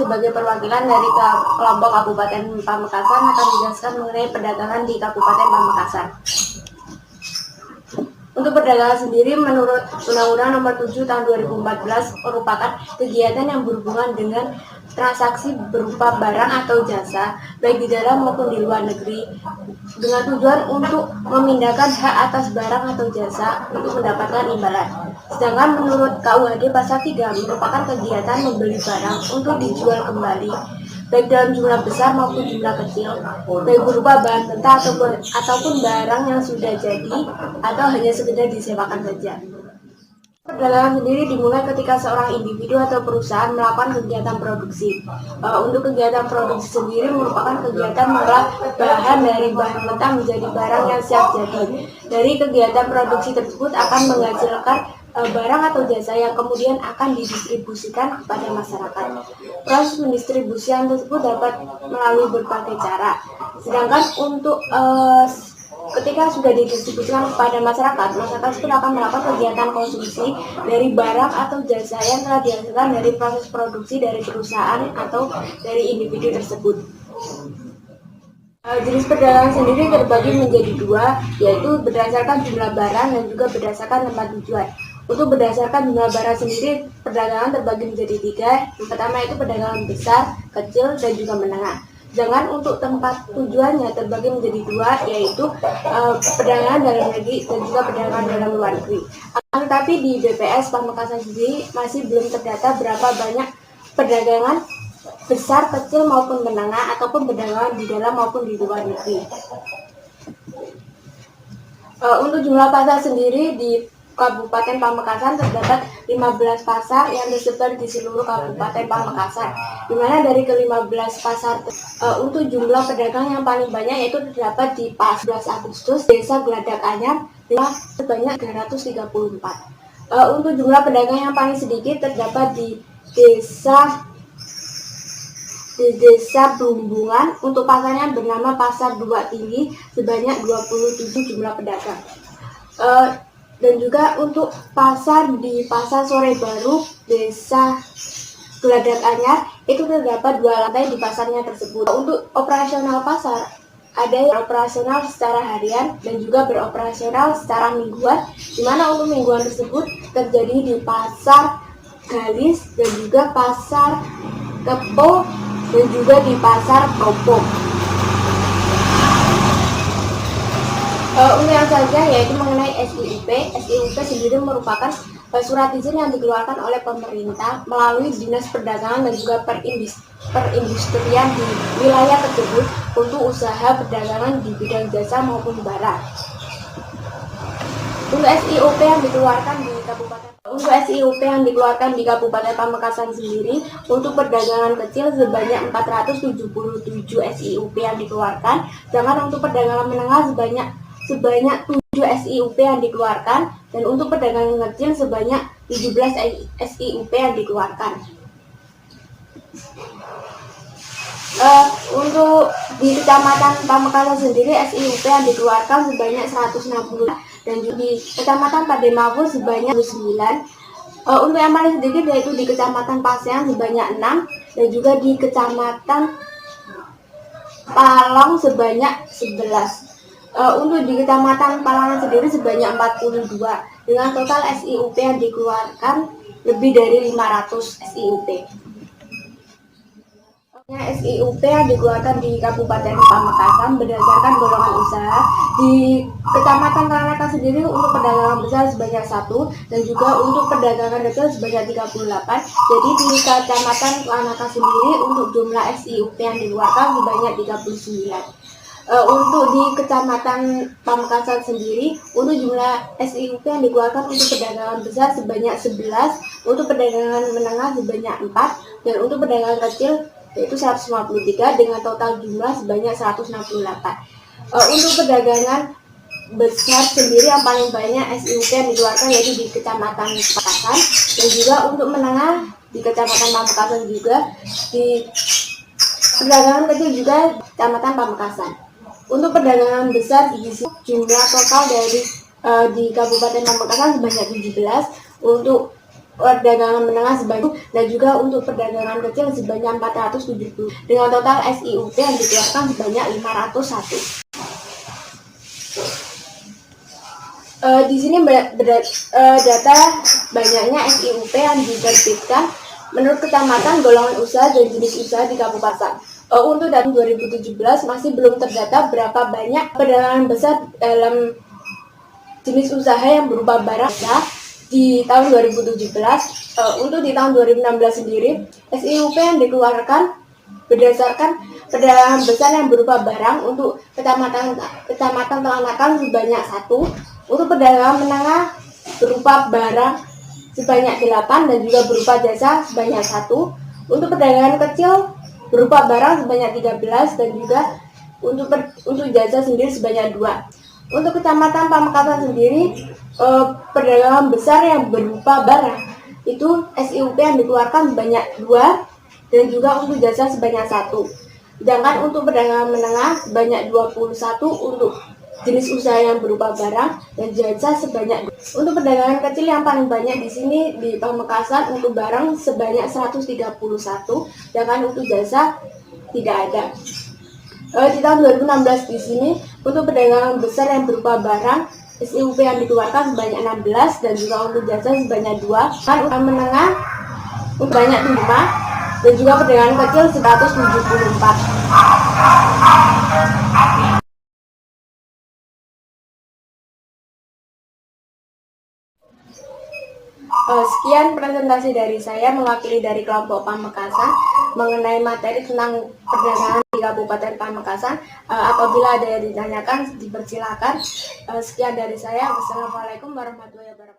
sebagai perwakilan dari kelompok Kabupaten Pamekasan akan menjelaskan mengenai perdagangan di Kabupaten Pamekasan. Untuk perdagangan sendiri, menurut Undang-Undang Nomor 7 Tahun 2014 merupakan kegiatan yang berhubungan dengan transaksi berupa barang atau jasa, baik di dalam maupun di luar negeri, dengan tujuan untuk memindahkan hak atas barang atau jasa untuk mendapatkan imbalan. Sedangkan menurut KUHD Pasal 3 merupakan kegiatan membeli barang untuk dijual kembali, baik dalam jumlah besar maupun jumlah kecil, baik berupa bahan mentah ataupun barang yang sudah jadi atau hanya sekedar disewakan saja. Perdagangan sendiri dimulai ketika seorang individu atau perusahaan melakukan kegiatan produksi. Untuk kegiatan produksi sendiri merupakan kegiatan mengolah bahan dari bahan mentah menjadi barang yang siap jadi. Dari kegiatan produksi tersebut akan menghasilkan barang atau jasa yang kemudian akan didistribusikan kepada masyarakat. Proses pendistribusian tersebut dapat melalui berbagai cara. Sedangkan untuk ketika sudah didistribusikan kepada masyarakat pun akan melakukan kegiatan konsumsi dari barang atau jasa yang telah dihasilkan dari proses produksi dari perusahaan atau dari individu tersebut. Jenis perdagangan sendiri terbagi menjadi dua, yaitu berdasarkan jumlah barang dan juga berdasarkan tempat tujuan. Untuk berdasarkan jumlah barang sendiri, perdagangan terbagi menjadi tiga. Yang pertama itu perdagangan besar, kecil, dan juga menengah. Sedangkan untuk tempat tujuannya terbagi menjadi dua, yaitu perdagangan dalam negeri dan juga perdagangan dalam luar negeri. Tetapi di BPS Pamekasan sendiri masih belum terdata berapa banyak perdagangan besar, kecil maupun menengah ataupun perdagangan di dalam maupun di luar negeri. Untuk jumlah pasar sendiri di Kabupaten Pamekasan terdapat 15 pasar yang tersebar di seluruh Kabupaten Pamekasan, di mana dari ke-15 pasar untuk jumlah pedagang yang paling banyak yaitu terdapat di Pasar 11 Agustus, Desa Geladak Anyar sebanyak 334. Untuk jumlah pedagang yang paling sedikit terdapat di Desa Berumbungan. Untuk pasarnya bernama Pasar Dua Tinggi sebanyak 27 jumlah pedagang. Dan juga untuk pasar di Pasar Sore Baru, Desa Geladak Anyar, itu terdapat 2 lantai di pasarnya tersebut. Untuk operasional pasar, ada yang operasional secara harian dan juga beroperasional secara mingguan, di mana untuk mingguan tersebut terjadi di Pasar Galis dan juga Pasar Kepo dan juga di Pasar Propo. Untuk yang saja yaitu mengenai SIUP. SIUP sendiri merupakan surat izin yang dikeluarkan oleh pemerintah melalui Dinas Perdagangan dan juga Perindustrian di wilayah tersebut untuk usaha perdagangan di bidang jasa maupun barang. Untuk SIUP yang dikeluarkan di Kabupaten Pamekasan sendiri, untuk perdagangan kecil sebanyak 477 SIUP yang dikeluarkan, sedangkan untuk perdagangan menengah sebanyak 7 SIUP yang dikeluarkan, dan untuk perdagangan kecil sebanyak 17 SIUP yang dikeluarkan. Untuk di Kecamatan Pamekasan sendiri SIUP yang dikeluarkan sebanyak 160 dan di Kecamatan Pademawur sebanyak 29. Untuk yang paling sedikit yaitu di Kecamatan Pasean sebanyak 6 dan juga di Kecamatan Palong sebanyak 11. Untuk di Kecamatan Palangan sendiri sebanyak 42 dengan total SIUP yang dikeluarkan lebih dari 500 SIUP. SIUP yang dikeluarkan di Kabupaten Pamekasan berdasarkan golongan usaha. Di Kecamatan Ranata sendiri untuk perdagangan besar sebanyak 1 dan juga untuk perdagangan kecil sebanyak 38. Jadi di Kecamatan Ranata sendiri untuk jumlah SIUP yang dikeluarkan sebanyak 39. Untuk di Kecamatan Pamekasan sendiri untuk jumlah SIUP yang dikeluarkan untuk perdagangan besar sebanyak 11, untuk perdagangan menengah sebanyak 4, dan untuk perdagangan kecil yaitu 153 dengan total jumlah sebanyak 168. Untuk perdagangan besar sendiri yang paling banyak SIUP yang dikeluarkan yaitu di Kecamatan Pamekasan, dan juga untuk menengah di Kecamatan Pamekasan juga, di perdagangan kecil juga Kecamatan Pamekasan. Untuk perdagangan besar di jumlah total dari di Kabupaten Pamekasan sebanyak 17, untuk perdagangan menengah sebanyak dan juga untuk perdagangan kecil sebanyak 470 dengan total SIUP yang dikeluarkan sebanyak 501. Di sini data banyaknya SIUP yang diterbitkan menurut kecamatan, golongan usaha, dan jenis usaha di kabupaten. Untuk tahun 2017 masih belum terdata berapa banyak perdagangan besar dalam jenis usaha yang berupa barang di tahun 2017. Untuk di tahun 2016 sendiri, SIUP yang dikeluarkan berdasarkan perdagangan besar yang berupa barang untuk kecamatan Telanakan sebanyak 1, untuk perdagangan menengah berupa barang sebanyak 8 dan juga berupa jasa sebanyak 1, untuk perdagangan kecil berupa barang sebanyak 13 dan juga untuk jasa sendiri sebanyak 2. Untuk kecamatan Pamekasan sendiri, perdagangan besar yang berupa barang itu SIUP yang dikeluarkan sebanyak 2 dan juga untuk jasa sebanyak 1. Sedangkan untuk perdagangan menengah sebanyak 21 untuk jenis usaha yang berupa barang dan jasa sebanyak 2. Untuk perdagangan kecil yang paling banyak di sini di Pamekasan untuk barang sebanyak 131, sedangkan untuk jasa tidak ada. Di tahun 2016 di sini untuk perdagangan besar yang berupa barang SIUP yang dikeluarkan sebanyak 16 dan juga untuk jasa sebanyak 2. Kan untuk menengah sebanyak 5 dan juga perdagangan kecil 174. Sekian presentasi dari saya mewakili dari kelompok Pamekasan mengenai materi tentang perdagangan di Kabupaten Pamekasan. Apabila ada yang ditanyakan, dipersilakan. Sekian dari saya. Wassalamualaikum warahmatullahi wabarakatuh.